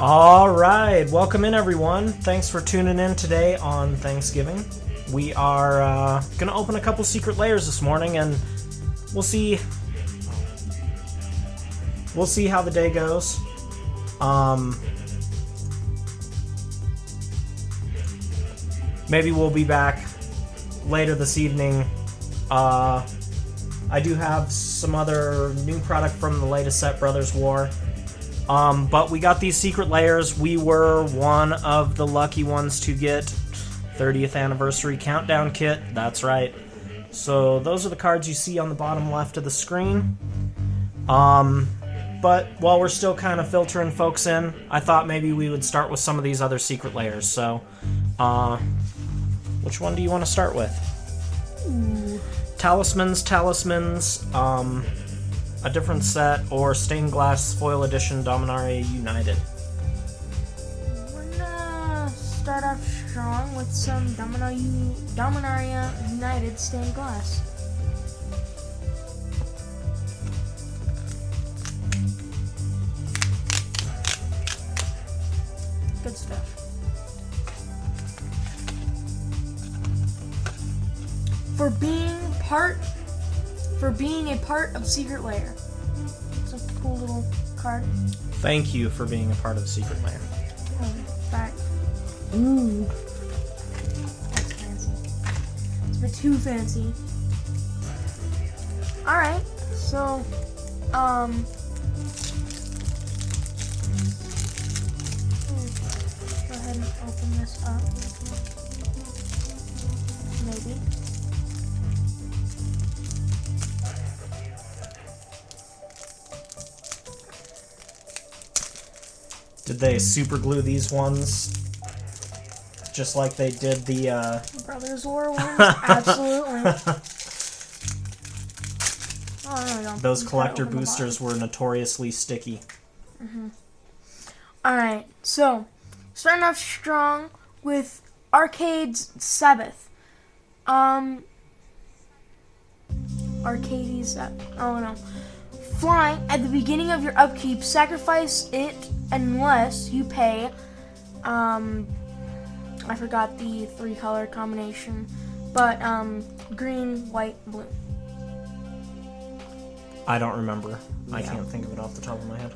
All right, welcome in everyone. Thanks for tuning in today on Thanksgiving. We are going to open a couple secret layers this morning, and we'll see how the day goes. Maybe we'll be back later this evening. I do have some other new product from the latest set, Brothers War. But we got these secret layers. We were one of the lucky ones to get 30th anniversary countdown kit. That's right. So those are the cards you see on the bottom left of the screen. But while we're still kind of filtering folks in, I thought maybe we would start with some of these other secret layers. So, which one do you want to start with? Ooh. Talismans, a different set, or Stained Glass Foil Edition Dominaria United. We're gonna start off strong with some Dominaria United Stained Glass. Good stuff. For being a part of Secret Lair. It's a cool little card. Thank you for being a part of Secret Lair. Oh, back. Ooh. That's fancy. It's a bit too fancy. Alright, so, go ahead and open this up. Maybe. Did they super glue these ones just like they did the Brothers War ones? Absolutely. Oh, no, don't. Those collector boosters were notoriously sticky. Alright, so starting off strong with Arcade's Sabbath. Arcade's Sabbath. Oh no. Flying, at the beginning of your upkeep, sacrifice it unless you pay, I forgot the 3-color combination, but, green, white, blue. I don't remember. Yeah. I can't think of it off the top of my head.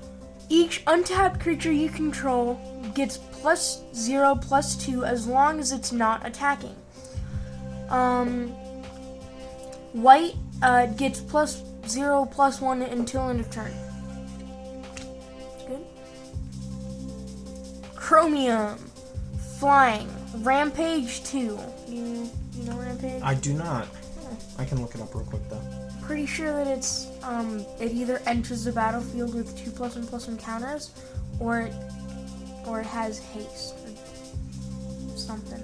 Each untapped creature you control gets +0/+2 as long as it's not attacking. White, gets +0/+1 until end of turn. Good. Chromium. Flying. Rampage 2. You know Rampage? I do not. Oh. I can look it up real quick though. Pretty sure that it's, it either enters the battlefield with 2+1/+1 counters, or it has haste, or something.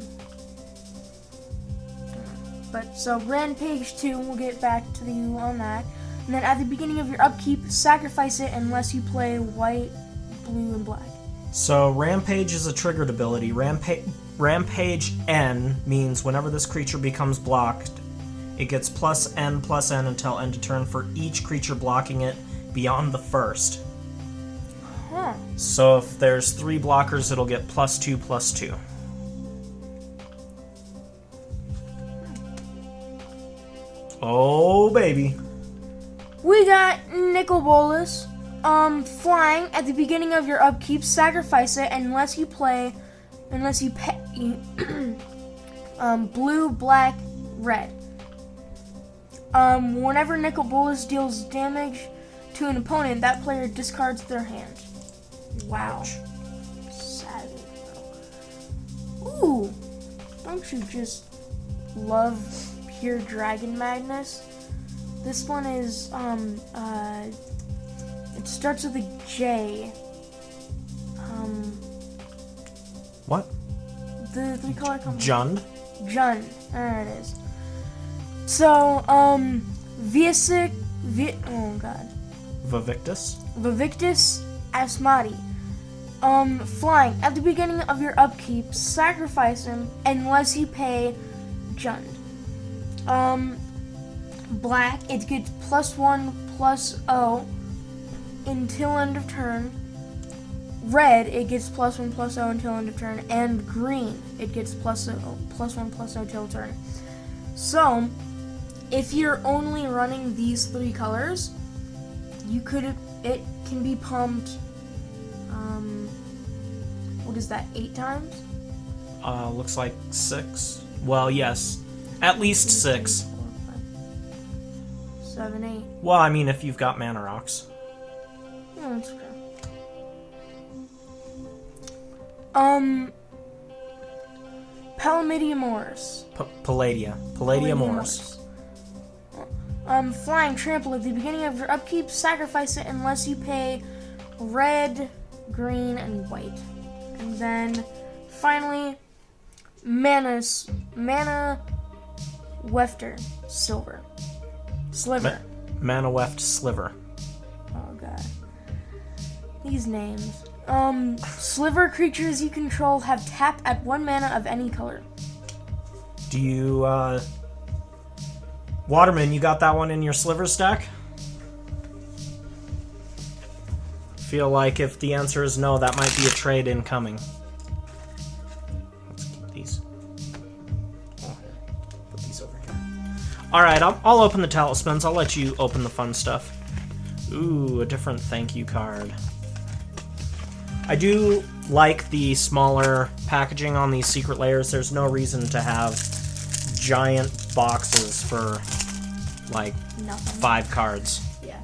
But, so, Rampage 2, we'll get back to you on that. And then at the beginning of your upkeep, sacrifice it unless you play white, blue, and black. So Rampage is a triggered ability. Rampage N means whenever this creature becomes blocked, it gets +N until end of turn for each creature blocking it beyond the first. Huh. So if there's 3 blockers, it'll get +2/+2. Oh, baby. We got Nicol Bolas. Flying, at the beginning of your upkeep, sacrifice it unless you pay blue, black, red. Whenever Nicol Bolas deals damage to an opponent, that player discards their hand. Wow. Ouch. Savage, bro. Ooh. Don't you just love pure dragon madness? This one is, it starts with a J. What? The 3-color combination. Jund? Jund. There it is. So, oh god. Vivictus? Asmati. Flying. At the beginning of your upkeep, sacrifice him unless you pay Jund. Black, it gets +1/+0 until end of turn. red, it gets +1/+0 until end of turn, and green, it gets +1/+0 till turn. So, if you're only running these 3 colors, it can be pumped, what is that, 8 times? Looks like 6. Well, yes. At least 6. 4, 5, 7, 8. Well, I mean, if you've got mana rocks. Yeah, that's true. Palamidimors. Palladiumors. Flying trample at the beginning of your upkeep, sacrifice it unless you pay red, green, and white. And then finally, mana wefter silver. Sliver. Mana weft sliver. Oh god. These names. Sliver creatures you control have tap at 1 mana of any color. Do you, Waterman, you got that one in your sliver stack? Feel like if the answer is no, that might be a trade incoming. Let's keep these. Oh, put these over here. Alright, I'll open the talismans. I'll let you open the fun stuff. Ooh, a different thank you card. I do like the smaller packaging on these secret layers. There's no reason to have giant boxes for, like, Nothing. 5 cards. Yeah.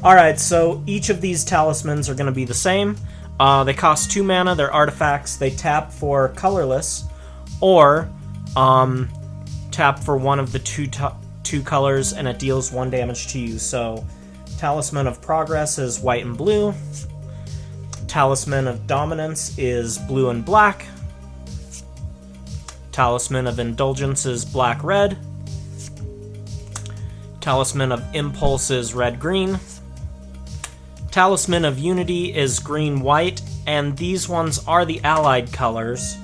Alright, so each of these talismans are going to be the same. They cost 2 mana, they're artifacts. They tap for colorless, or tap for one of the two colors, and it deals 1 damage to you. So, Talisman of Progress is white and blue. Talisman of Dominance is blue and black. Talisman of Indulgence is black-red. Talisman of Impulse is red-green. Talisman of Unity is green-white, and these ones are the allied colors.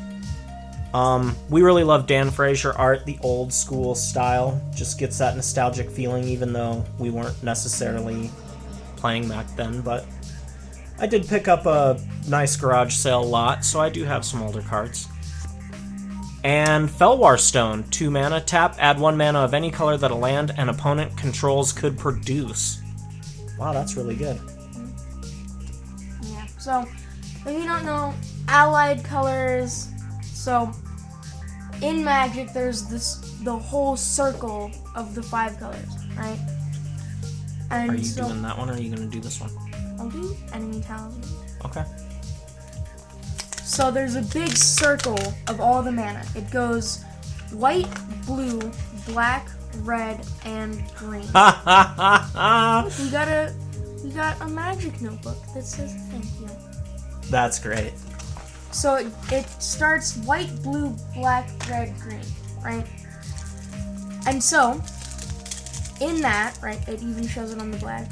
We really love Dan Frazier art, the old school style. Just gets that nostalgic feeling, even though we weren't necessarily playing back then, but I did pick up a nice garage sale lot, so I do have some older cards. And Felwar Stone, 2 mana, tap, add 1 mana of any color that a land an opponent controls could produce. Wow, that's really good. Yeah. So, if you don't know, allied colors. So, in Magic, there's the whole circle of the 5 colors, right? And Are you doing that one, or are you going to do this one? I'll do enemy talisman. Okay. So there's a big circle of all the mana. It goes white, blue, black, red, and green. we got a magic notebook that says thank you. That's great. So it starts white, blue, black, red, green, right? And so in that, right, it even shows it on the black.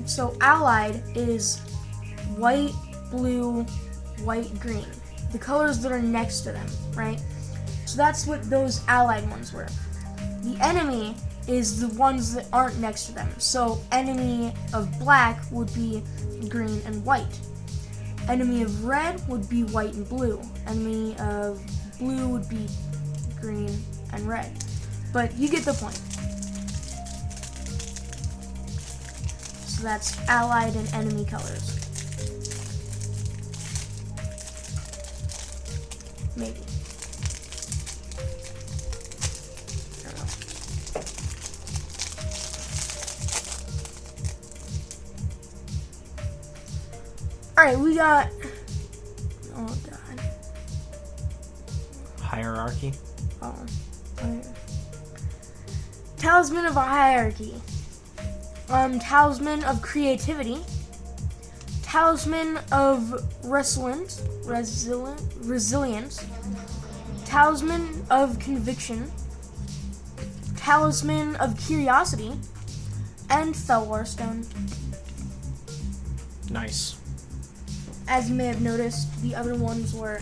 So allied is white, blue, white, green. The colors that are next to them, right? So that's what those allied ones were. The enemy is the ones that aren't next to them. So enemy of black would be green and white. Enemy of red would be white and blue. Enemy of blue would be green and red. But you get the point. So that's allied and enemy colors. Maybe. I don't know. Alright, we got... Oh, God. Hierarchy. Oh. Talisman of a Hierarchy. Talisman of Creativity. Talisman of Resilience. Talisman of Conviction. Talisman of Curiosity. And Felwar Stone. Nice. As you may have noticed, the other ones were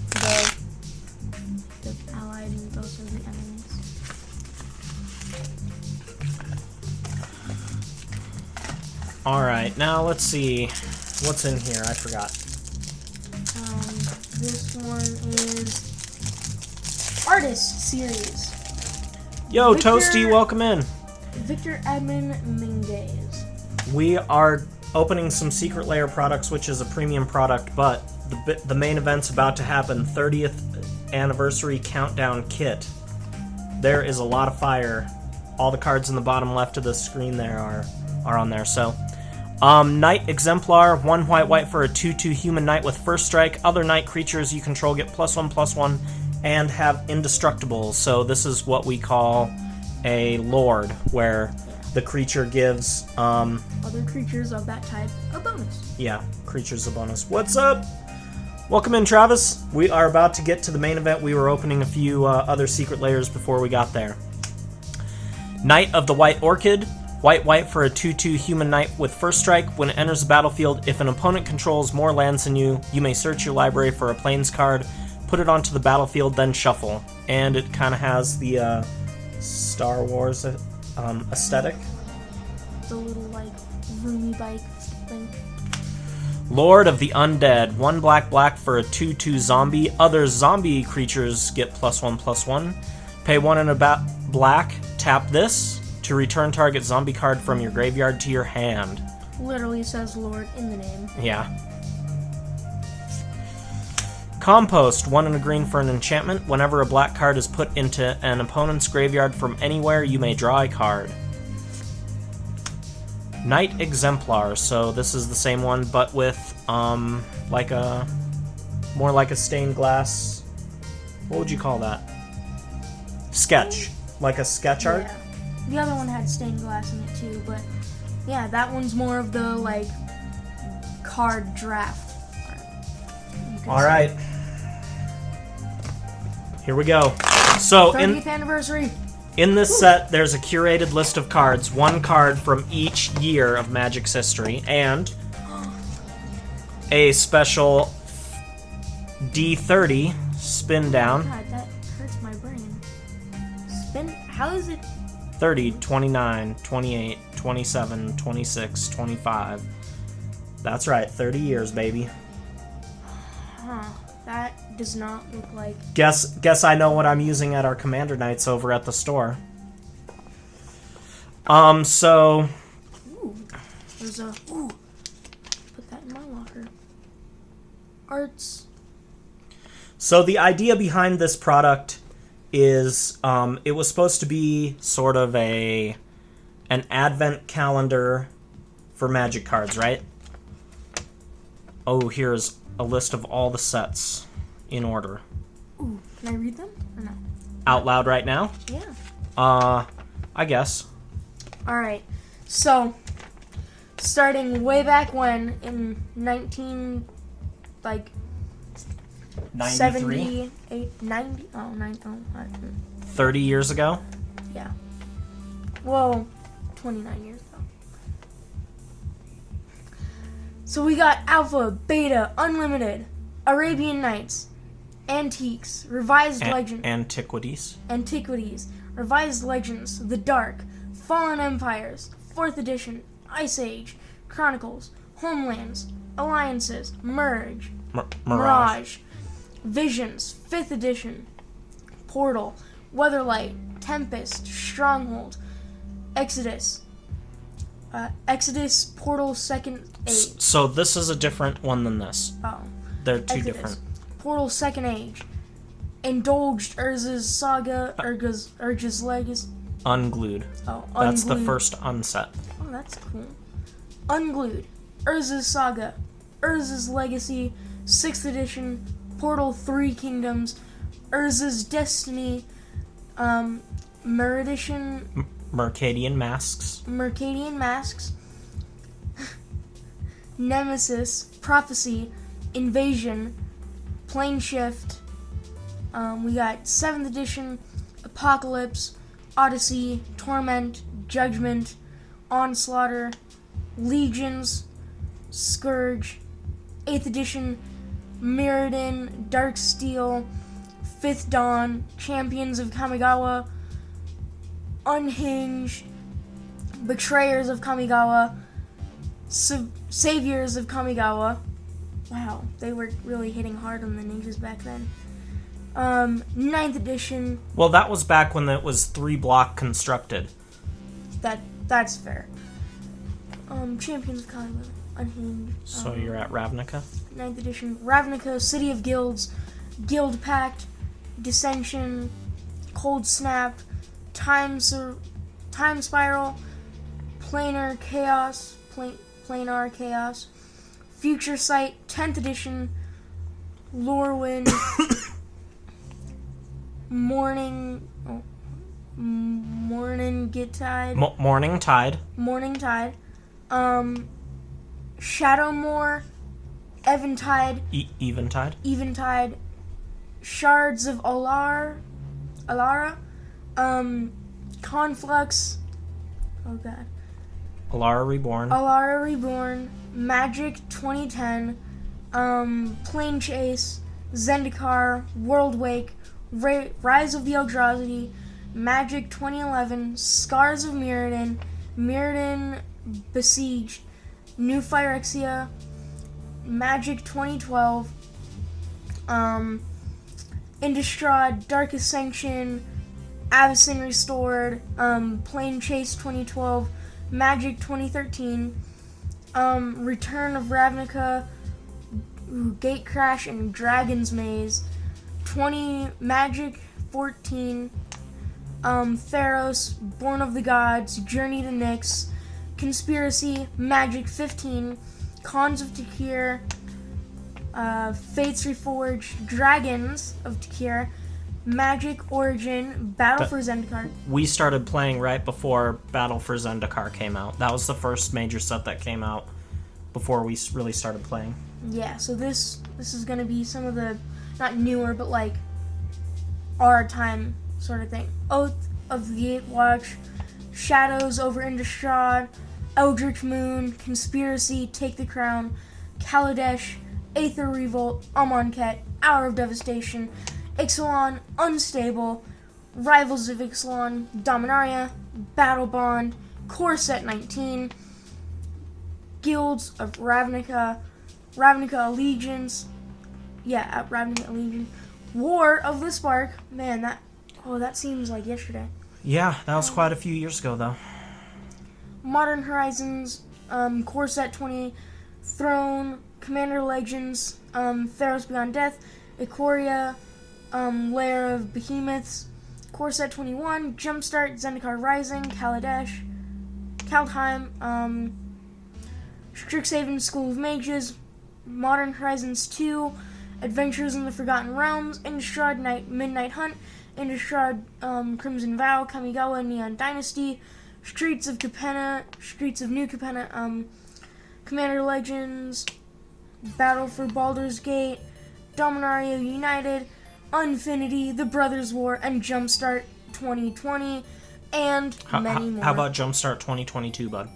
the allied and those are the enemies. Alright, now let's see. What's in here? I forgot. This one is Artist Series. Yo, Toasty, welcome in. Victor Edmund Minguez. We are opening some Secret Lair products, which is a premium product, but the main event's about to happen. 30th anniversary countdown kit. There is a lot of fire. All the cards in the bottom left of the screen there are on there. So, Knight Exemplar, 1 white for a 2/2 human knight with first strike. Other knight creatures you control get +1/+1 and have indestructible. So this is what we call a lord, where the creature gives other creatures of that type a bonus. Yeah, creatures a bonus. What's up? Welcome in, Travis. We are about to get to the main event. We were opening a few other Secret Lairs before we got there. Knight of the White Orchid, white for a 2/2 human knight with first strike. When it enters the battlefield, if an opponent controls more lands than you, you may search your library for a plains card, put it onto the battlefield, then shuffle. And it kind of has the Star Wars aesthetic. The little, like, roomy bike thing. Lord of the Undead, 1 black for a 2/2 zombie. Other zombie creatures get +1/+1. Pay 1 and a black, tap this to return target zombie card from your graveyard to your hand. Literally says Lord in the name. Yeah. Compost, 1 and a green for an enchantment. Whenever a black card is put into an opponent's graveyard from anywhere, you may draw a card. Knight Exemplar, so this is the same one, but with, more like a stained glass, what would you call that? Sketch. Like a sketch art? Yeah. The other one had stained glass in it too, but yeah, that one's more of the, like, card draft art. Alright. Here we go. So, 30th anniversary. In this set, there's a curated list of cards, 1 card from each year of Magic's history, and a special D30 spin down. God, that hurts my brain. Spin? How is it? 30, 29, 28, 27, 26, 25. That's right, 30 years, baby. Huh. That does not look like... Guess I know what I'm using at our Commander Nights over at the store. So... Ooh. There's a... Ooh. Put that in my locker. Arts. So the idea behind this product is it was supposed to be sort of an advent calendar for Magic cards, right? Oh, here's a list of all the sets in order. Ooh, can I read them or no? Out loud right now? Yeah. I guess. Alright, so, starting way back when, in 19, like, 93? 78, 90, oh, 90, oh, 30 years ago? yeah. Well, 29 years ago. So we got Alpha, Beta, Unlimited, Arabian Nights, Antiques, Revised Legends, Antiquities, Revised Legends, The Dark, Fallen Empires, 4th Edition, Ice Age, Chronicles, Homelands, Alliances, Mirage, Visions, 5th Edition, Portal, Weatherlight, Tempest, Stronghold, Exodus, Portal 2nd Age. So this is a different one than this. Oh. They're two Exodus, different. Portal 2nd Age, Indulged, Urza's Saga, Urza's Legacy. Unglued. Oh, That's the Unglued. first unset. Oh, that's cool. Unglued, Urza's Saga, Urza's Legacy, 6th Edition, Portal 3 Kingdoms, Urza's Destiny, Mercadian Masks, Nemesis, Prophecy, Invasion, Plane Shift. We got 7th Edition, Apocalypse, Odyssey, Torment, Judgment, Onslaughter, Legions, Scourge, 8th Edition, Mirrodin, Darksteel, 5th Dawn, Champions of Kamigawa, Unhinged, Betrayers of Kamigawa, Saviors of Kamigawa. Wow, they were really hitting hard on the ninjas back then. 9th edition. Well, that was back when it was 3-block constructed. That's fair. Champions of Kamigawa. Unhinged. So you're at Ravnica? 9th edition. Ravnica, City of Guilds, Guild Pact, Dissension, Cold Snap, Time Spiral, Planar Chaos, Future Sight, 10th edition, Lorwyn, Morning Tide, Morning Tide, Shadowmoor, Eventide, Eventide, Shards of Alara, Conflux, oh god, Alara Reborn, Magic 2010, Plane Chase, Zendikar, World Wake, Rise of the Eldrazi, Magic 2011, Scars of Mirrodin Besieged, New Phyrexia, Magic 2012, Innistrad, Dark Ascension, Avacyn Restored, Plane Chase 2012, Magic 2013, Return of Ravnica, Gatecrash, and Dragon's Maze, Magic 14, Theros, Born of the Gods, Journey to Nyx, Conspiracy, Magic 15, Cons of Takir, Fates Reforged, Dragons of Takir, Magic Origin, Battle for Zendikar. We started playing right before Battle for Zendikar came out. That was the first major set that came out before we really started playing. Yeah, so this is going to be some of the, not newer, but like our time sort of thing. Oath of the Gatewatch, Shadows over Innistrad, Eldritch Moon, Conspiracy, Take the Crown, Kaladesh, Aether Revolt, Amonkhet, Hour of Devastation, Ixalan, Unstable, Rivals of Ixalan, Dominaria, Battle Bond, Core Set 19, Guilds of Ravnica, Ravnica Allegiance, Ravnica Allegiance, War of the Spark. Man, that seems like yesterday. Yeah, that was quite a few years ago, though. Modern Horizons, Core Set 20, Throne, Commander Legends, Theros Beyond Death, Ikoria, Lair of Behemoths, Core Set 21, Jumpstart, Zendikar Rising, Kaladesh, Kaldheim, Strixhaven, School of Mages, Modern Horizons 2, Adventures in the Forgotten Realms, Innistrad Midnight Hunt, Innistrad Crimson Vow, Kamigawa Neon Dynasty, Streets of New Capenna, Commander Legends, Battle for Baldur's Gate, Dominaria United, Unfinity, The Brothers War, and Jumpstart 2020, and many more. How about Jumpstart 2022, bud?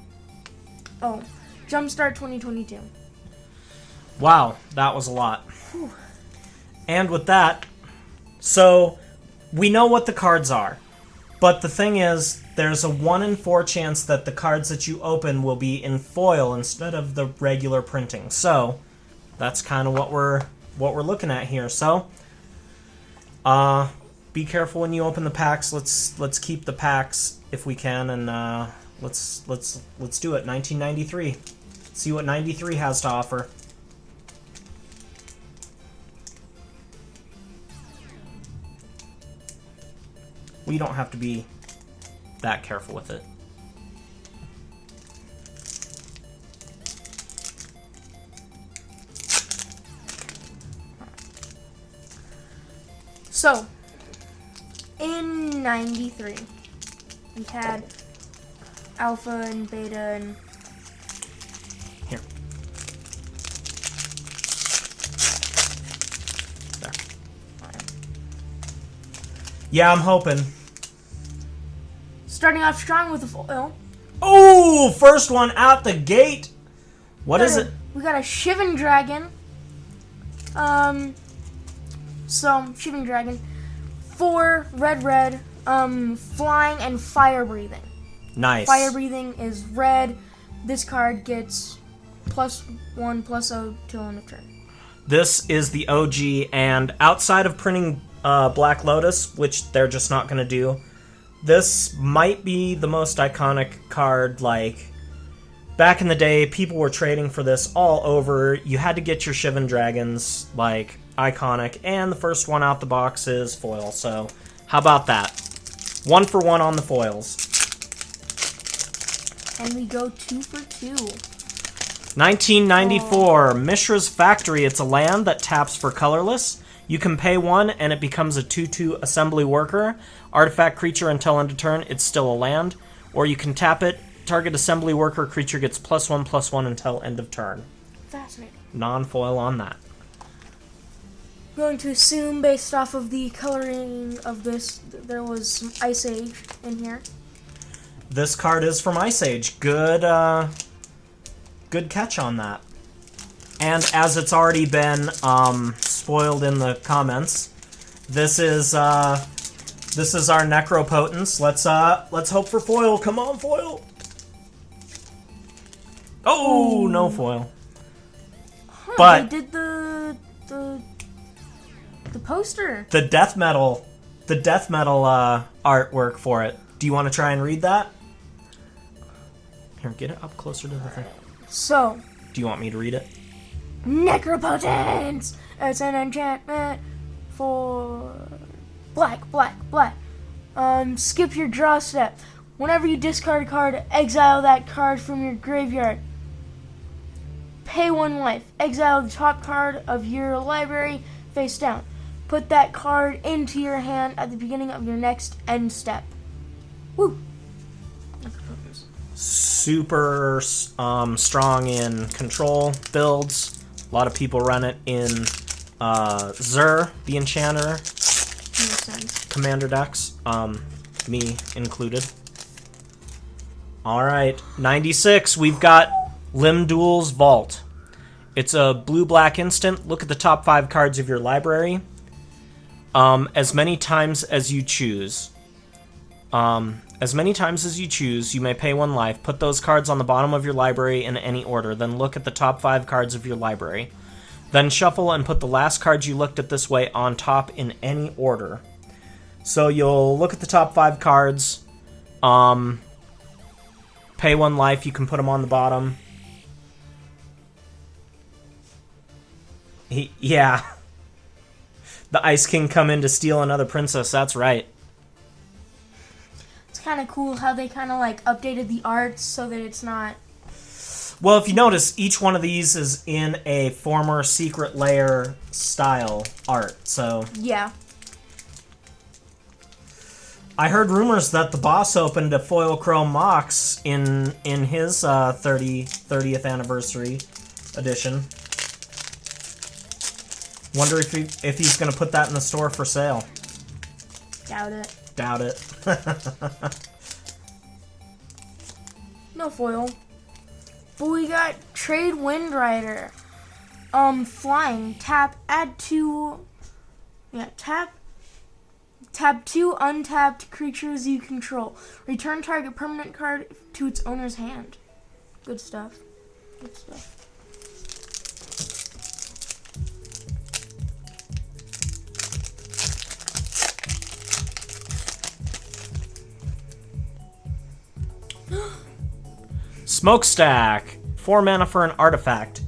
Oh, Jumpstart 2022. Wow, that was a lot. Whew. And with that, so we know what the cards are. But the thing is, there's a 1 in 4 chance that the cards that you open will be in foil instead of the regular printing. So that's kind of what we're looking at here. So be careful when you open the packs. Let's keep the packs if we can, and let's do it. 1993. See what 93 has to offer. We don't have to be that careful with it. So, in 93, we had Alpha and Beta and... Here. There. Yeah, I'm hoping. Starting off strong with a foil. Oh, first one out the gate. What is it? We got a Shivan Dragon. Shivan Dragon. 4 red, flying and fire breathing. Nice. Fire breathing is red. This card gets +1/+0 till end of turn. This is the OG, and outside of printing Black Lotus, which they're just not going to do, this might be the most iconic card. Like, back in the day, people were trading for this all over. You had to get your Shivan Dragons, like, iconic, and the first one out the box is foil, so how about that? 1 for 1 on the foils. And we go 2 for 2. 1994, Mishra's Factory. It's a land that taps for colorless. You can pay 1 and it becomes a 2/2 assembly worker. Artifact creature until end of turn, it's still a land. Or you can tap it, target assembly worker creature gets +1/+1 until end of turn. Fascinating. Non-foil on that. I'm going to assume, based off of the coloring of this, there was some Ice Age in here. This card is from Ice Age. Good catch on that. And as it's already been spoiled in the comments, this is our Necropotence. Let's hope for foil. Come on, foil. Oh, no foil. Huh, But they did the poster. the death metal artwork for it. Do you want to try and read that? Here, get it up closer to the thing. So, Do you want me to read it? Necropotence! It's an enchantment for black. Skip your draw step. Whenever you discard a card, exile that card from your graveyard. Pay 1 life. Exile the top card of your library face down. Put that card into your hand at the beginning of your next end step. Woo! Necropotence. Super strong in control builds. A lot of people run it in Zur, the Enchanter, Makes sense. Commander decks, me included. Alright, 96, we've got Limdul's Vault. It's a blue-black instant. Look at the top 5 cards of your library. As many times as you choose. You may pay 1 life, put those cards on the bottom of your library in any order, then look at the top 5 cards of your library. Then shuffle and put the last cards you looked at this way on top in any order. So you'll look at the top 5 cards, pay 1 life, you can put them on the bottom. Yeah. The Ice King come in to steal another princess, that's right. It's kind of cool how they kind of like updated the art so that it's not... Well, if you notice, each one of these is in a former Secret Lair style art, so... Yeah. I heard rumors that the boss opened a foil chrome Mox in his 30th anniversary edition. Wonder if he's going to put that in the store for sale. Doubt it. Doubt it. No foil. But we got Trade Wind Rider. Flying. Tap, add 2... Yeah, tap 2 untapped creatures you control. Return target permanent card to its owner's hand. Good stuff. Good stuff. Smokestack. 4 mana for an artifact.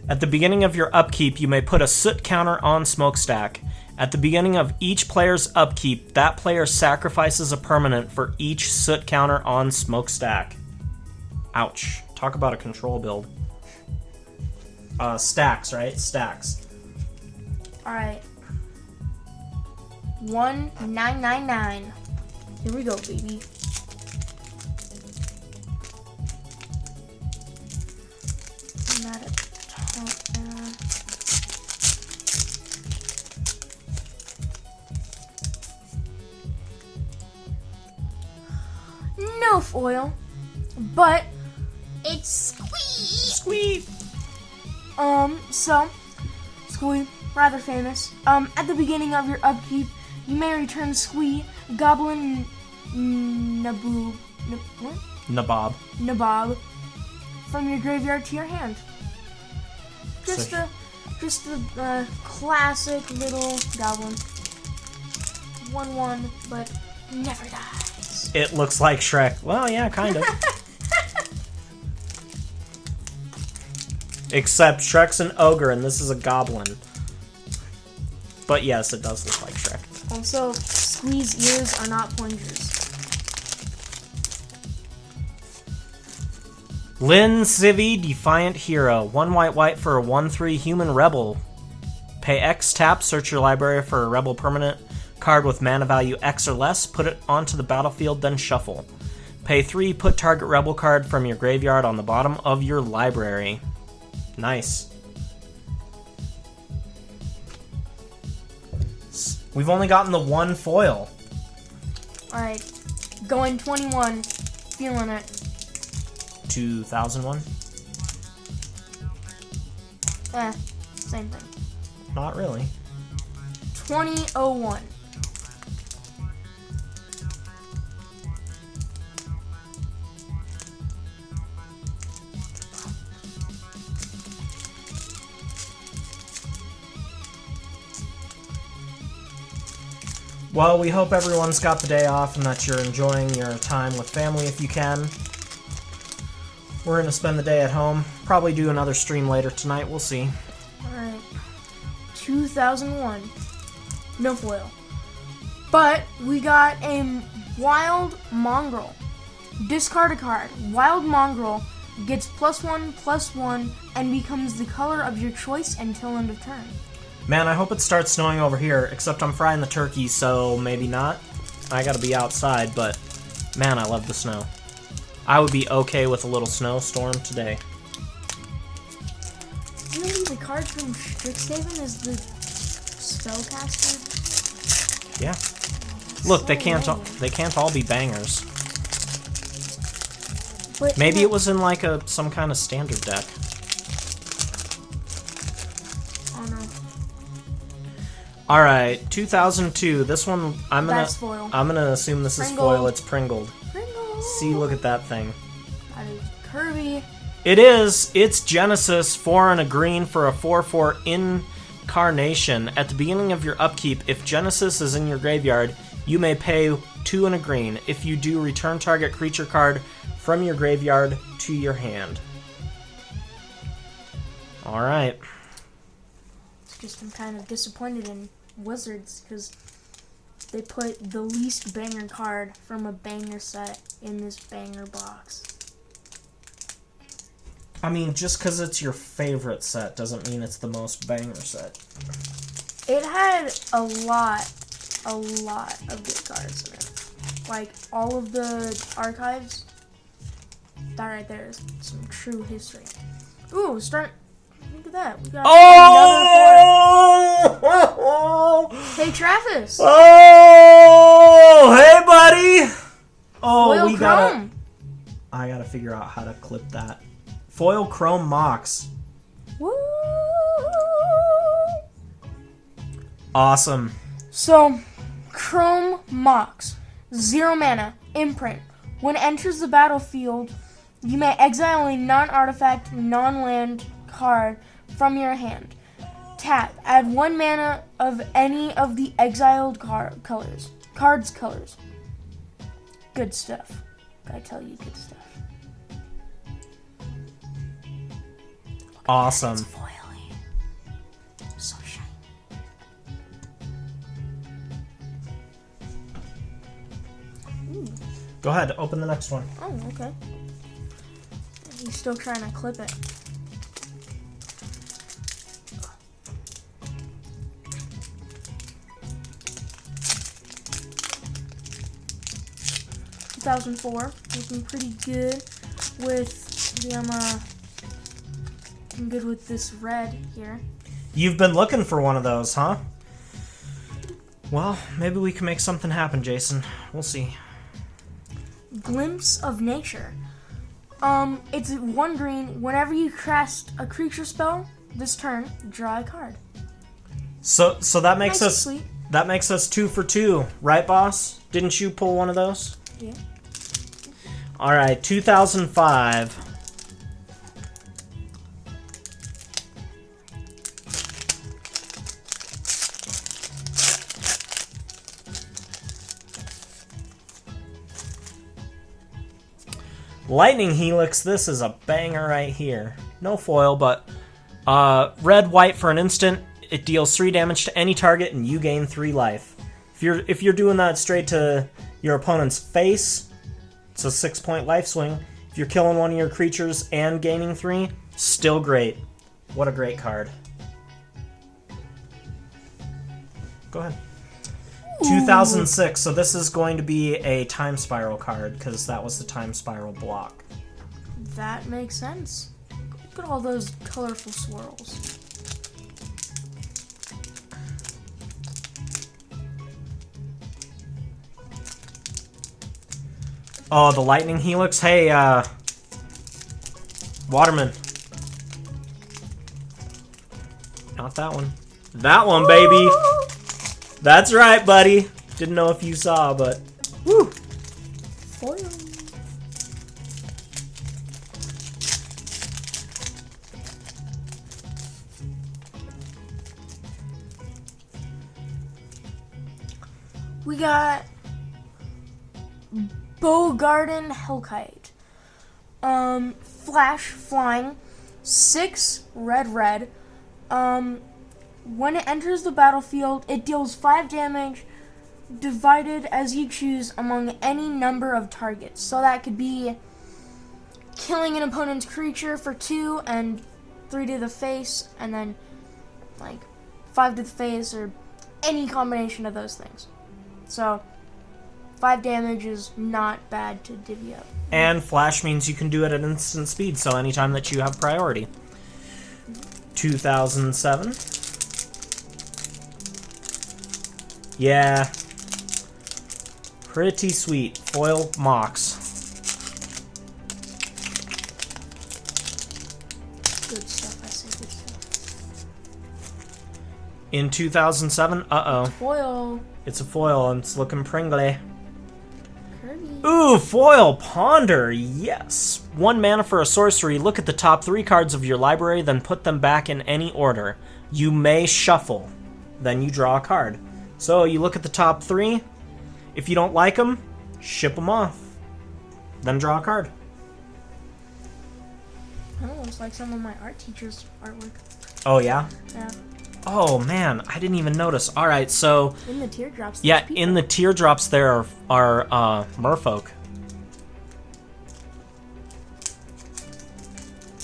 At the beginning of your upkeep, you may put a soot counter on Smokestack. At the beginning of each player's upkeep, that player sacrifices a permanent for each soot counter on Smokestack. Ouch. Talk about a control build. Stacks, right? Stacks. Alright. 1999. Here we go, baby. Not at the top there. No foil, but it's Squee. So Squee, rather famous. At the beginning of your upkeep, you may return Squee, Goblin Nabob. Nabob from your graveyard to your hand. Just a classic little goblin. 1/1, but never dies. It looks like Shrek. Well, yeah, kind of. Except Shrek's an ogre and this is a goblin. But yes, it does look like Shrek. Also, squeeze ears are not pointers. Lin Civi, Defiant Hero. 1 white for a 1/3 human rebel. Pay X, tap, search your library for a rebel permanent card with mana value X or less, put it onto the battlefield, then shuffle. Pay 3, put target rebel card from your graveyard on the bottom of your library. Nice. We've only gotten the 1 foil. Alright, going 21, feeling it. 2001? Same thing. Not really. 2001. Well, we hope everyone's got the day off and that you're enjoying your time with family if you can. We're going to spend the day at home. Probably do another stream later tonight. We'll see. Alright. 2001. No foil. But we got a Wild Mongrel. Discard a card. Wild Mongrel gets +1/+1 and becomes the color of your choice until end of turn. Man, I hope it starts snowing over here, except I'm frying the turkey, so maybe not. I gotta be outside, but man, I love the snow. I would be okay with a little snowstorm today. Really, the card from Strixhaven is the Spellcaster? Yeah. Look, they can't all be bangers. But Maybe it was in like some kind of standard deck. Oh no. All right, 2002. This one That's foil. I'm gonna assume this is Pringled. foil. It's Pringled. Pringle. See, look at that thing. That is Kirby. It is. It's Genesis, 4 and a green for a 4/4 incarnation. At the beginning of your upkeep, if Genesis is in your graveyard, you may pay 2 and a green. If you do, return target creature card from your graveyard to your hand. All right. It's just I'm kind of disappointed in Wizards because they put the least banger card from a banger set in this banger box. I mean, just because it's your favorite set doesn't mean it's the most banger set. It had a lot of good cards in it. Like, all of the archives. That right there is some true history. Ooh, look at that. We got Oh! another foil. Hey, Travis. Oh! Hey, buddy! Oh, Foil we gotta... Chrome. I gotta figure out how to clip that. Foil Chrome Mox. Woo! Awesome. So, Chrome Mox. 0 mana. Imprint. When it enters the battlefield, you may exile a non-artifact, non-land card from your hand. Tap. Add 1 mana of any of the exiled colors. Good stuff. Gotta tell you, good stuff. Awesome. It's foily. So shiny. Go ahead, open the next one. Oh, okay. He's still trying to clip it. ...2004, looking pretty good with the, looking good with this red here. You've been looking for one of those, huh? Well, maybe we can make something happen, Jason. We'll see. Glimpse of Nature. It's 1 green. Whenever you cast a creature spell this turn, draw a card. So that makes Nice and us sweet. that makes us 2 for 2, right, boss? Didn't you pull one of those? Yeah. All right, 2005. Lightning Helix, this is a banger right here. No foil, but red, white for an instant. It deals 3 damage to any target, and you gain 3 life. If you're doing that straight to your opponent's face, it's a 6-point life swing. If you're killing one of your creatures and gaining 3, still great. What a great card. Go ahead. 2006, so this is going to be a Time Spiral card, because that was the Time Spiral block. That makes sense. Look at all those colorful swirls. Oh, the Lightning Helix. Hey, Waterman. Not that one. That one, baby. That's right, buddy. Didn't know if you saw, but woo. Foil. We got Bogarden Hellkite. Flash, flying, 6 red. When it enters the battlefield, it deals 5 damage divided as you choose among any number of targets. So that could be killing an opponent's creature for 2 and 3 to the face, and then like 5 to the face, or any combination of those things. So 5 damage is not bad to divvy up. And flash means you can do it at instant speed, so anytime that you have priority. 2007. Yeah. Pretty sweet. Foil Mox. Good stuff, I say good stuff. In 2007, Foil. it's a foil and it's looking pringly. Kirby. Ooh, foil Ponder, yes. 1 mana for a sorcery. Look at the top 3 cards of your library, then put them back in any order. You may shuffle. Then you draw a card. So you look at the top 3. If you don't like them, ship them off. Then draw a card. Oh, looks like some of my art teacher's artwork. Oh, yeah? Yeah. Oh, man, I didn't even notice. All right, so... In the teardrops. Yeah, in the teardrops there are merfolk.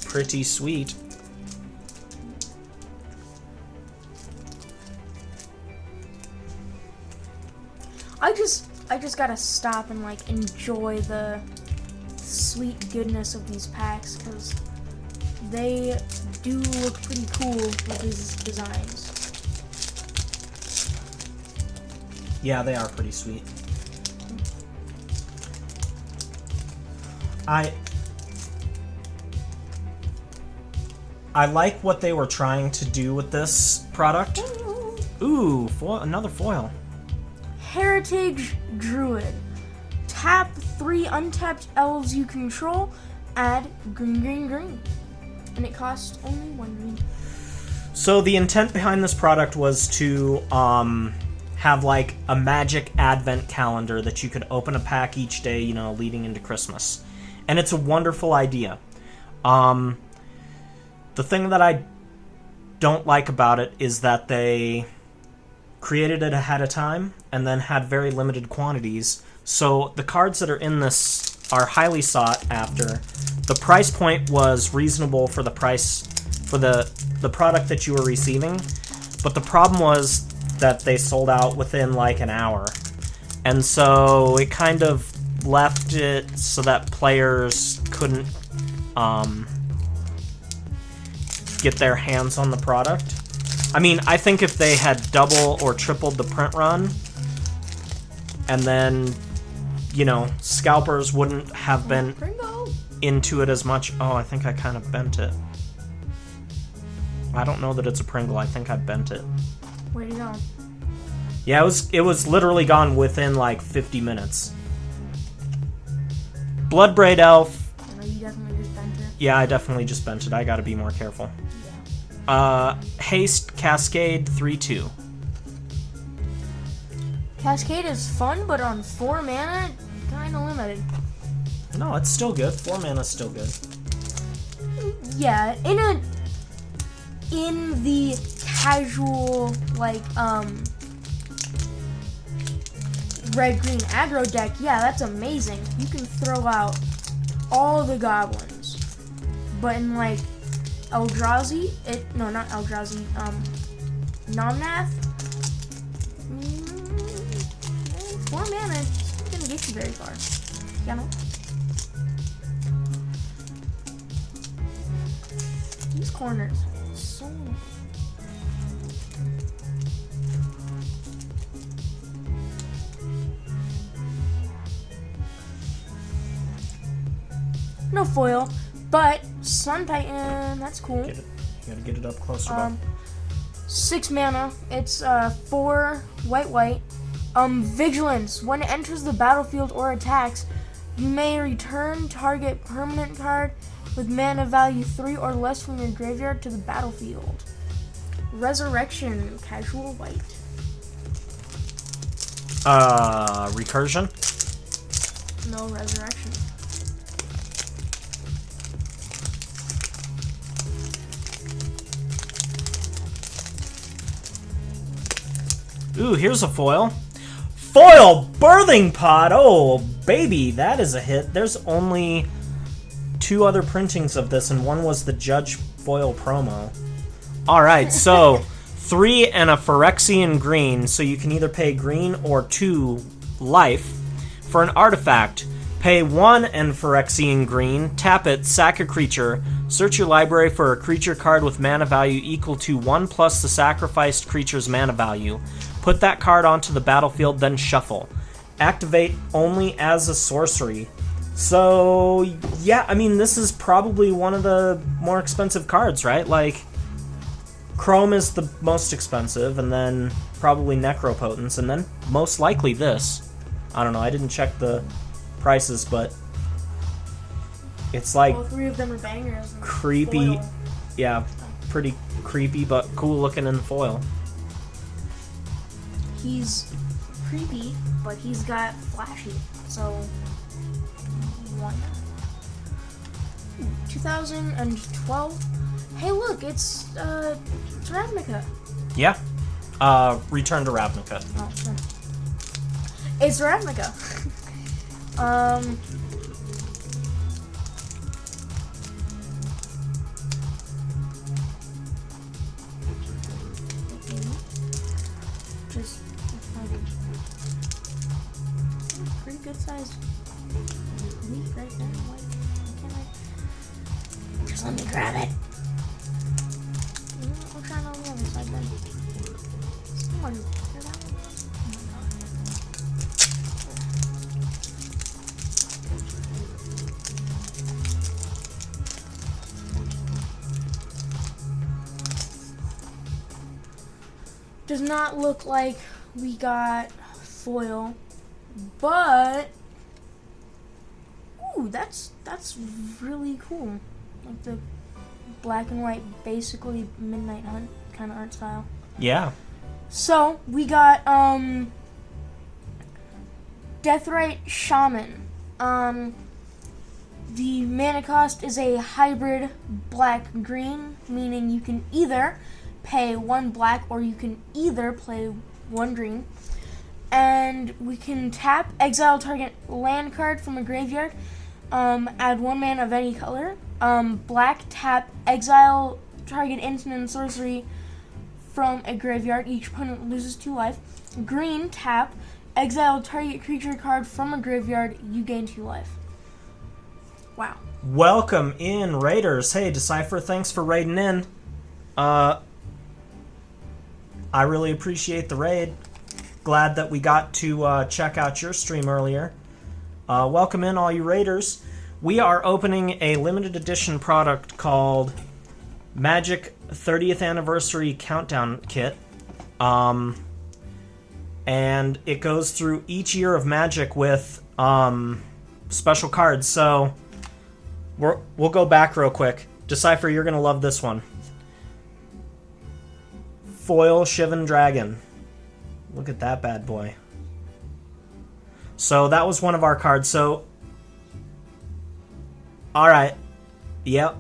Pretty sweet. I just gotta stop and like enjoy the sweet goodness of these packs, because they do look pretty cool with these designs. Yeah, they are pretty sweet. I like what they were trying to do with this product. Ooh, another foil. Heritage Druid. Tap 3 untapped elves you control, add green. And it costs only 1 green. So the intent behind this product was to have like a magic advent calendar that you could open a pack each day, you know, leading into Christmas. And it's a wonderful idea. The thing that I don't like about it is that they created it ahead of time and then had very limited quantities. So the cards that are in this are highly sought after. The price point was reasonable for the price for the product that you were receiving, but the problem was that they sold out within like an hour. And so it kind of left it so that players couldn't get their hands on the product. I mean, I think if they had double or tripled the print run, and then, you know, scalpers wouldn't have been into it as much. Oh, I think I kind of bent it. I don't know that it's a Pringle. I think I bent it. Where'd it go? Yeah, it was literally gone within like 50 minutes. Bloodbraid Elf. No, you definitely just bent it. Yeah, I definitely just bent it. I gotta be more careful. Haste Cascade 3/2. Cascade is fun, but on 4 mana, kinda limited. No, it's still good. 4 mana is still good. Yeah, in the casual like red green aggro deck, yeah, that's amazing. You can throw out all the goblins. But in like Eldrazi, not Eldrazi, Nomnath, 4 mana isn't gonna get you very far. You know? These corners, so. No foil, but Sun Titan, that's cool. Get it. You gotta get it up closer. Bud. 6 mana. It's 4 white. Vigilance. When it enters the battlefield or attacks, you may return target permanent card with mana value 3 or less from your graveyard to the battlefield. Resurrection. Casual white. Recursion. No resurrection. Ooh, here's a foil. Foil Birthing Pod! Oh, baby, that is a hit. There's only 2 other printings of this, and one was the Judge Foil promo. Alright, so 3 and a Phyrexian green, so you can either pay green or 2 life. For an artifact, pay 1 and Phyrexian green, tap it, sack a creature, search your library for a creature card with mana value equal to 1 plus the sacrificed creature's mana value. Put that card onto the battlefield, then shuffle. Activate only as a sorcery. So, yeah, I mean, this is probably one of the more expensive cards, right? Like, Chrome is the most expensive, and then probably Necropotence, and then most likely this. I don't know, I didn't check the prices, but it's like All 3 of them are bangers. creepy. Foil. Yeah, pretty creepy, but cool looking in the foil. He's creepy, but he's got flashy, so why not? 2012. Hey, look, it's Ravnica. Yeah. Return to Ravnica. Oh, sure. It's Ravnica. Just pretty good size leaf right there. Why can't I? Just let me grab it. I'll try it on the other side then. Someone hear that one? Does not look like we got foil, but ooh, that's really cool. Like the black and white, basically Midnight Hunt kind of art style. Yeah. So we got Deathrite Shaman. The mana cost is a hybrid black-green, meaning you can either pay 1 black or you can either play 1 green. And we can tap, exile target land card from a graveyard, add 1 mana of any color. Black, tap, exile target instant and sorcery from a graveyard. Each opponent loses 2 life. Green, tap, exile target creature card from a graveyard. You gain 2 life. Wow. Welcome in, Raiders. Hey, Decipher, thanks for raiding in. I really appreciate the raid. Glad that we got to check out your stream earlier. Welcome in, all you Raiders. We are opening a limited edition product called Magic 30th Anniversary Countdown Kit. And it goes through each year of Magic with special cards. So we'll go back real quick. Decipher, you're going to love this one. Foil Shivan Dragon. Look at that bad boy. So that was one of our cards. So All right. Yep.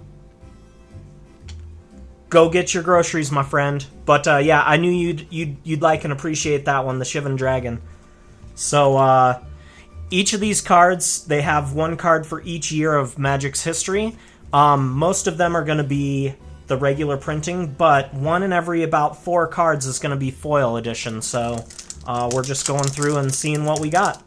Go get your groceries, my friend. But yeah, I knew you'd like and appreciate that one, the Shivan Dragon. So each of these cards, they have one card for each year of Magic's history. Most of them are going to be the regular printing, but one in every about 4 cards is going to be foil edition. So we're just going through and seeing what we got.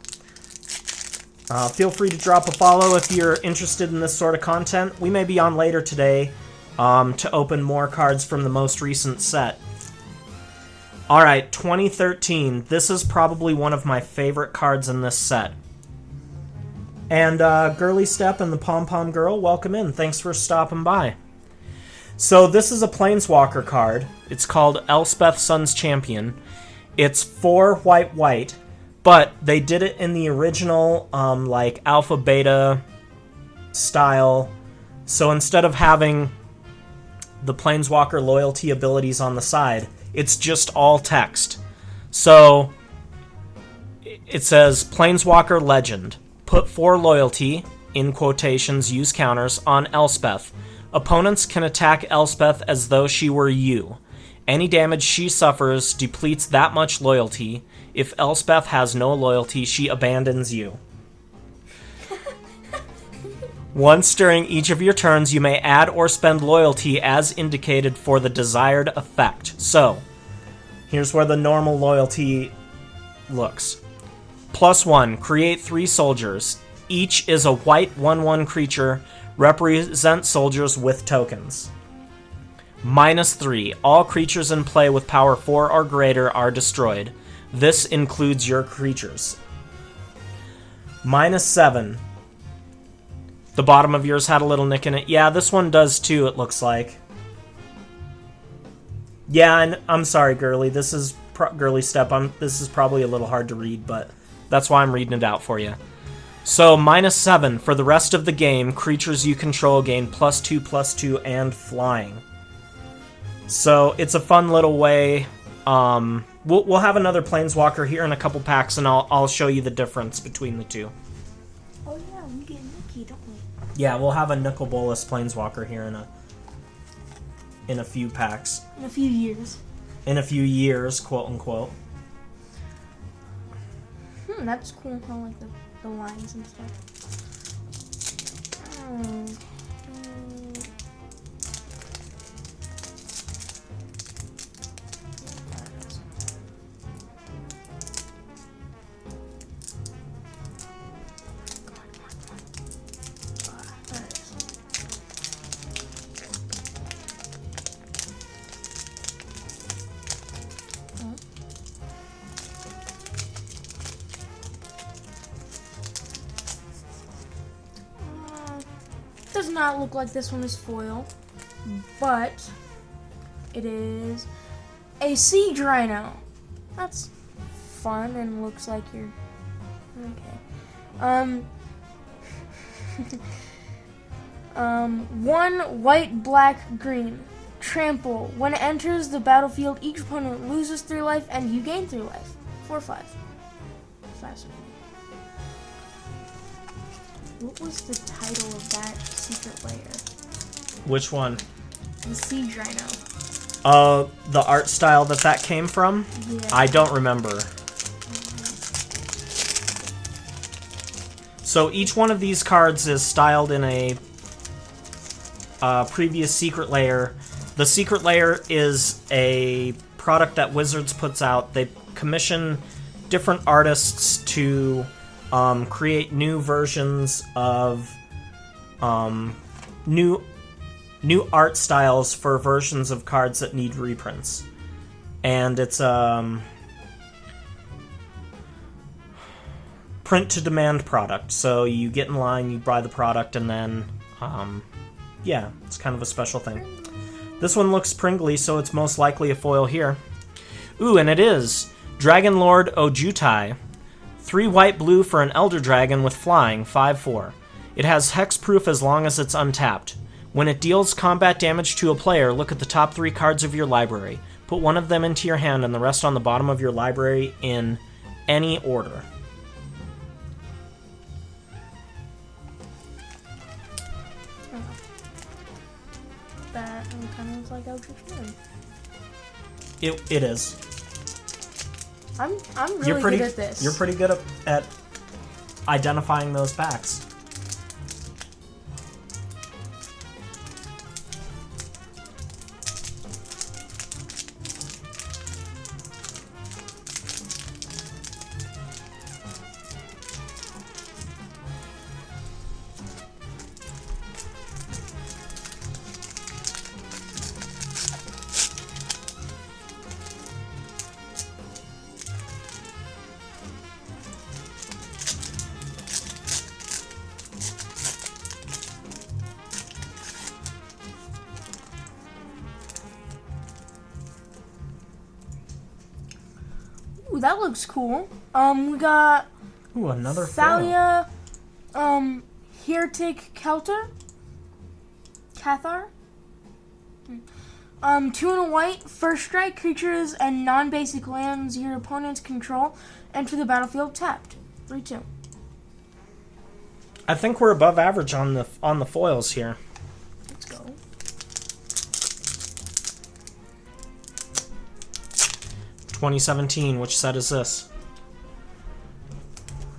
Feel free to drop a follow if you're interested in this sort of content. We may be on later today to open more cards from the most recent set. Alright, 2013. This is probably one of my favorite cards in this set. And Girly Step and the Pom Pom Girl, welcome in. Thanks for stopping by. So this is a Planeswalker card. It's called Elspeth Sun's Champion. It's 4 white, but they did it in the original like alpha beta style. So instead of having the Planeswalker loyalty abilities on the side, it's just all text. So it says Planeswalker Legend. Put 4 loyalty, in quotations, use counters, on Elspeth. Opponents can attack Elspeth as though she were you. Any damage she suffers depletes that much loyalty. If Elspeth has no loyalty, she abandons you. Once during each of your turns, you may add or spend loyalty as indicated for the desired effect. So, here's where the normal loyalty looks. +1, create 3 soldiers. Each is a white 1/1 creature. Represent soldiers with tokens. -3, all creatures in play with power 4 or greater are destroyed. This includes your creatures. -7. The bottom of yours had a little nick in it. Yeah, this one does too, it looks like. Yeah, and I'm sorry, Girly. This is Girly Step. This is probably a little hard to read, but that's why I'm reading it out for you. So, -7. For the rest of the game, creatures you control gain +2/+2 and flying. So, it's a fun little way. We'll have another Planeswalker here in a couple packs, and I'll show you the difference between the two. Oh yeah, we get Nikki, don't we? Yeah, we'll have a Nicol Bolas Planeswalker here in a few packs. In a few years. In a few years, quote unquote. That's cool. I like the lines and stuff. Does not look like this one is foil, but it is a Siege Rhino. That's fun and looks like you're okay. 1 white, black, green. Trample. When it enters the battlefield, each opponent loses 3 life and you gain 3 life. 4/5. Fascinating. What was the title of that secret layer? Which one? The Siege Rhino. The art style that came from? Yeah. I don't remember. So each one of these cards is styled in a previous secret layer. The secret layer is a product that Wizards puts out. They commission different artists to create new versions of new art styles for versions of cards that need reprints. And it's print to demand product. So you get in line, you buy the product, and then yeah, it's kind of a special thing. This one looks pringly, so it's most likely a foil here. Ooh, and it is Dragon Lord Ojutai. 3 white blue for an Elder Dragon with flying, 5/4. It has hexproof as long as it's untapped. When it deals combat damage to a player, look at the top 3 cards of your library. Put one of them into your hand and the rest on the bottom of your library in any order. kind of looks like Eldritch Moon. It is. I'm really good at this. You're pretty good at identifying those packs. Ooh, that looks cool. We got Ooh, another foil. Thalia, Heretic Cathar. 2 and a white. First strike, creatures and non-basic lands your opponents control enter the battlefield tapped. 3/2. I think we're above average on the foils here. Let's go. $2017. Which set is this?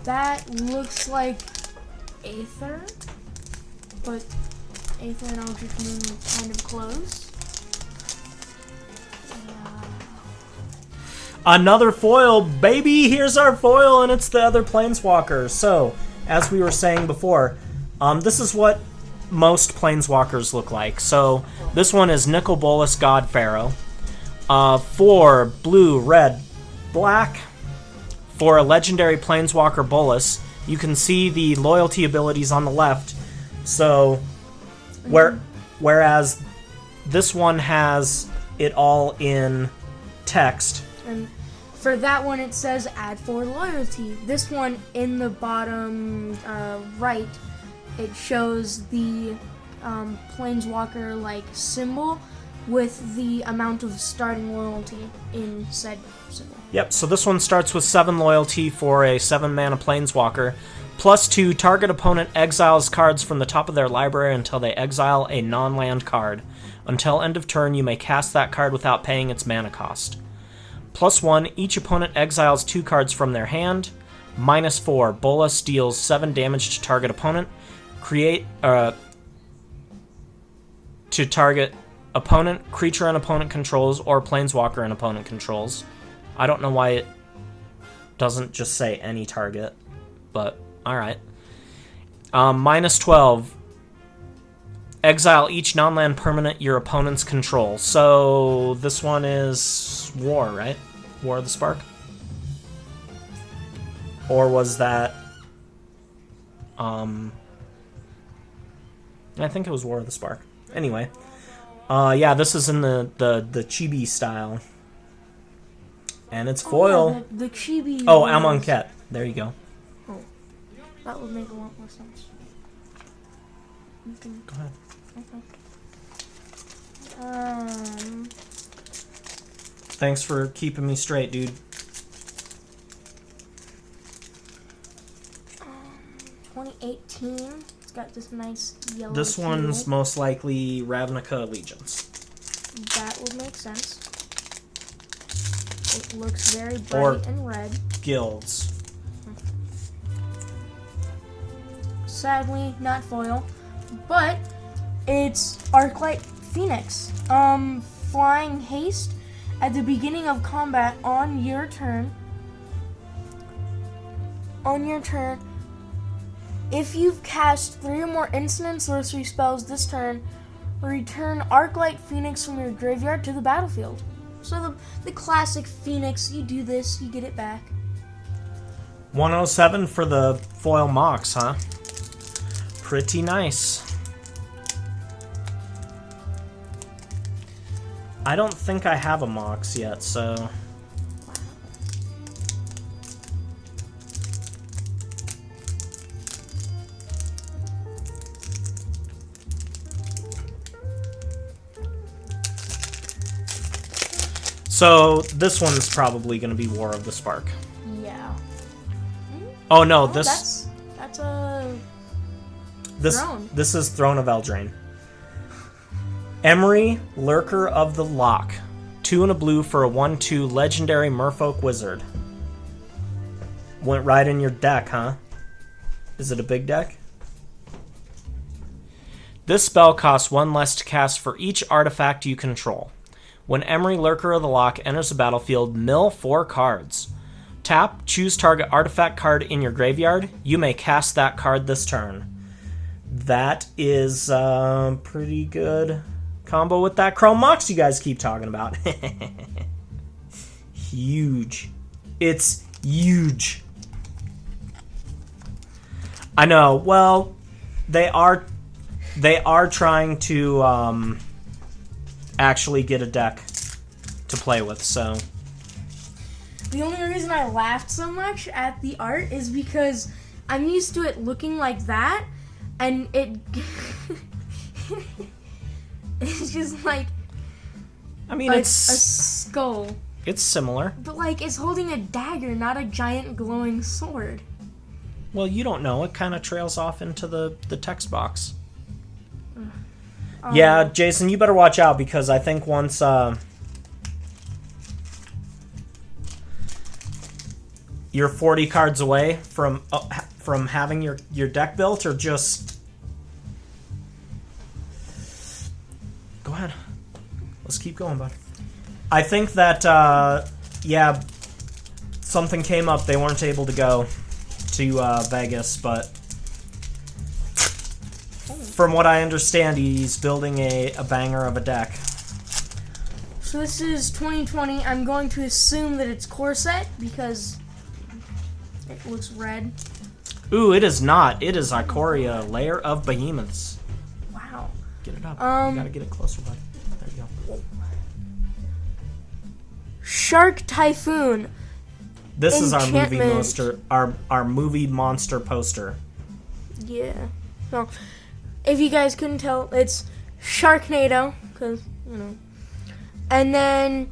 That looks like Aether, but Aether and Eldritch Moon are kind of close. Another foil, baby! Here's our foil, and it's the other Planeswalker. So, as we were saying before, this is what most Planeswalkers look like. So, this one is Nicol Bolas God Pharaoh. 4 blue, red, black. For a legendary Planeswalker Bolas, you can see the loyalty abilities on the left. So, whereas this one has it all in text. And for that one, it says add 4 loyalty. This one in the bottom right, it shows the Planeswalker like symbol with the amount of starting loyalty in said symbol. Yep, so this one starts with 7 loyalty for a 7-mana Planeswalker. +2, target opponent exiles cards from the top of their library until they exile a non-land card. Until end of turn, you may cast that card without paying its mana cost. +1, each opponent exiles 2 cards from their hand. -4, Bolas deals 7 damage to target opponent. Create to target opponent, creature an opponent controls, or Planeswalker an opponent controls. I don't know why it doesn't just say any target, but alright. -12, exile each non-land permanent your opponents control. So this one is War, right? War of the Spark? Or was that... I think it was War of the Spark. Anyway. Yeah, this is in the chibi style. And it's foil. Yeah, the chibi. Oh, Amonkhet. There you go. Oh, that would make a lot more sense. Go ahead. Okay. Thanks for keeping me straight, dude. 2018. It's got this nice yellow. This hue. one's most likely Ravnica Allegiance. That would make sense. It looks very bright and red. Guilds. Sadly, not foil, but it's Arclight Phoenix. Flying haste at the beginning of combat on your turn. If you've cast 3 or more instant sorcery spells this turn, return Arclight Phoenix from your graveyard to the battlefield. So the classic Phoenix, you do this, you get it back. 107 for the foil Mox, huh? Pretty nice. I don't think I have a Mox yet, so... So, this one's probably going to be War of the Spark. Yeah. Oh, no, That's a throne. This is Throne of Eldraine. Emery, Lurker of the Loch. 2 and a blue for a 1/2 legendary Merfolk Wizard. Went right in your deck, huh? Is it a big deck? This spell costs 1 less to cast for each artifact you control. When Emery, Lurker of the Loch enters the battlefield, mill 4 cards. Tap, choose target artifact card in your graveyard. You may cast that card this turn. That is pretty good combo with that Chrome Mox you guys keep talking about. Huge. It's huge. I know. Well, they are trying to actually get a deck to play with, so. The only reason I laughed so much at the art is because I'm used to it looking like that, and it it's just like I mean, it's a skull. It's similar. But like it's holding a dagger, not a giant glowing sword. Well, you don't know. It kind of trails off into the text box. Yeah, Jason, you better watch out because I think once you're 40 cards away from having your deck built, or just go ahead. Let's keep going, bud. I think that yeah, something came up. They weren't able to go to Vegas, but from what I understand, he's building a banger of a deck. So this is 2020. I'm going to assume that it's core set because it looks red. Ooh, it is not. It is Ikoria, Lair of Behemoths. Wow. Get it up. You gotta get it closer, buddy. There you go. Shark Typhoon. This is our movie Enchantment. monster. Our movie monster poster. Yeah. So, if you guys couldn't tell, it's Sharknado, because, you know. And then,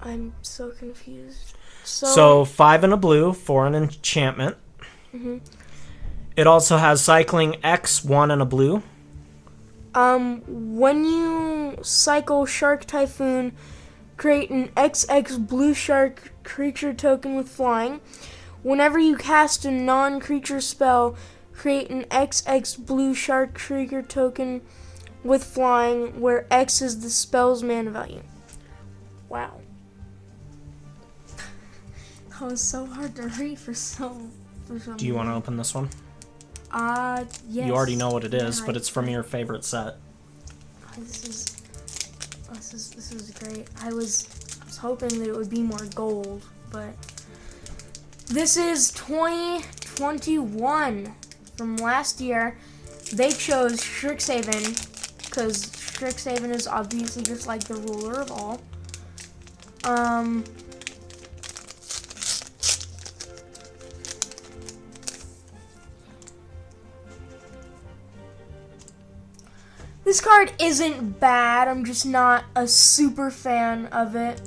I'm so confused. So 5 and a blue for an enchantment. Mhm. It also has cycling X, 1 and a blue. When you cycle Shark Typhoon, create an XX blue shark creature token with flying. Whenever you cast a non-creature spell, create an XX blue shark creature token with flying, where X is the spell's mana value. Wow. That was so hard to read for some Do you want to open this one? Yes. You already know what it is, Yeah, but it's from your favorite set. This is great. I was hoping that it would be more gold, but this is 2021 from last year. They chose Strixhaven because Strixhaven is obviously just like the ruler of all. This card isn't bad. I'm just not a super fan of it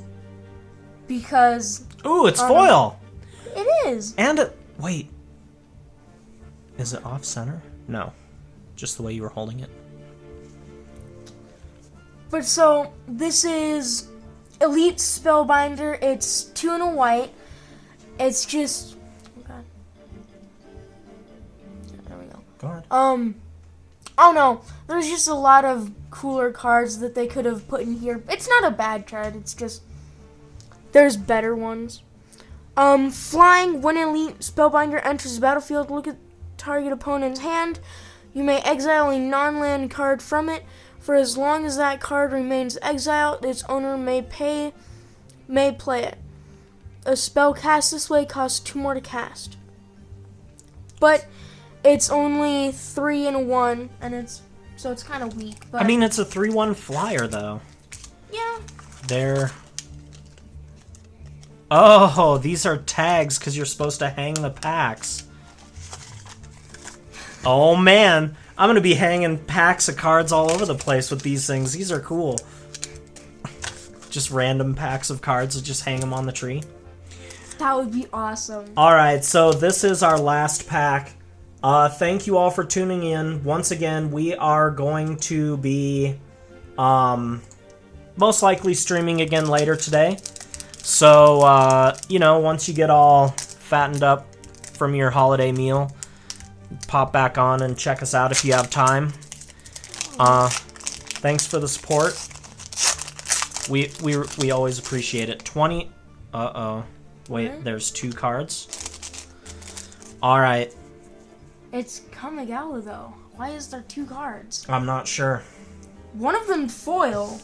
because Ooh, it's foil. it is. And wait, is it off center? No, just the way you were holding it. But so this is Elite Spellbinder. It's 2 and a white. It's just okay. There we go. Go ahead. I don't know. There's just a lot of cooler cards that they could have put in here. It's not a bad card. It's just there's better ones. Flying. When Elite Spellbinder enters the battlefield, look at target opponent's hand. You may exile a non-land card from it. For as long as that card remains exiled, its owner may play it. A spell cast this way costs 2 more to cast. But it's only 3 and a 1, and it's kind of weak. But I mean, it's a 3/1 flyer though. yeah. There. Oh, these are tags because you're supposed to hang the packs. Oh man, I'm gonna be hanging packs of cards all over the place with these things. These are cool. Just random packs of cards, just hang them on the tree. That would be awesome. All right, so this is our last pack. Thank you all for tuning in. Once again, we are going to be most likely streaming again later today. So, you know, once you get all fattened up from your holiday meal, pop back on and check us out if you have time. Thanks for the support. We always appreciate it. 20... Uh-oh. Wait, there's 2 cards. Alright. It's Kamigawa, though. Why is there 2 cards? I'm not sure. One of them foil.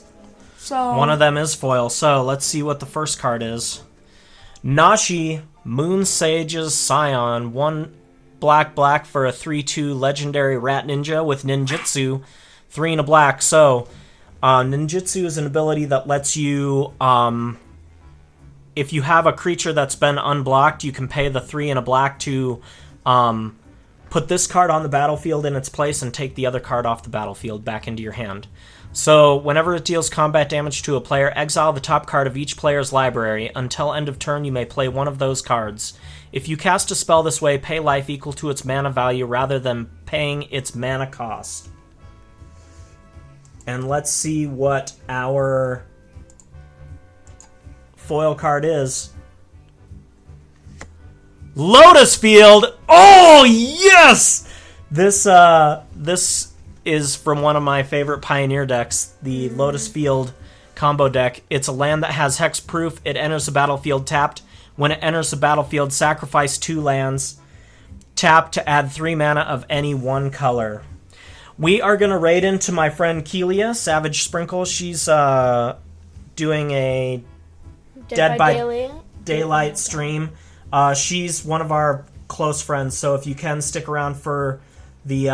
So One of them is foil. So, let's see what the first card is. Nashi, Moon Sage's Scion. 1 black for a 3/2 legendary rat ninja with ninjutsu. 3 and a black. So, ninjutsu is an ability that lets you, if you have a creature that's been unblocked, you can pay the 3 and a black to put this card on the battlefield in its place and take the other card off the battlefield back into your hand. So, whenever it deals combat damage to a player, exile the top card of each player's library. Until end of turn, you may play one of those cards. If you cast a spell this way, pay life equal to its mana value rather than paying its mana cost. And let's see what our foil card is. Lotus Field! Oh, yes! This is from one of my favorite Pioneer decks, the Lotus Field combo deck. It's a land that has hexproof. It enters the battlefield tapped. When it enters the battlefield, sacrifice 2 lands. Tap to add 3 mana of any one color. We are going to raid into my friend Keelia, Savage Sprinkle. She's doing a Dead by Daylight stream. She's one of our close friends, so if you can stick around for the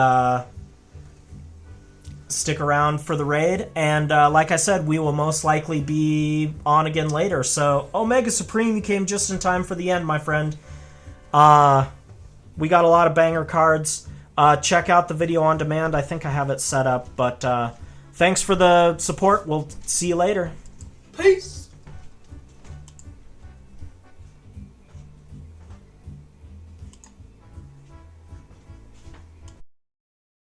raid. And like I said, we will most likely be on again later. So, Omega Supreme, you came just in time for the end, my friend. We got a lot of banger cards. Check out the video on demand. I think I have it set up. But thanks for the support. We'll see you later. Peace.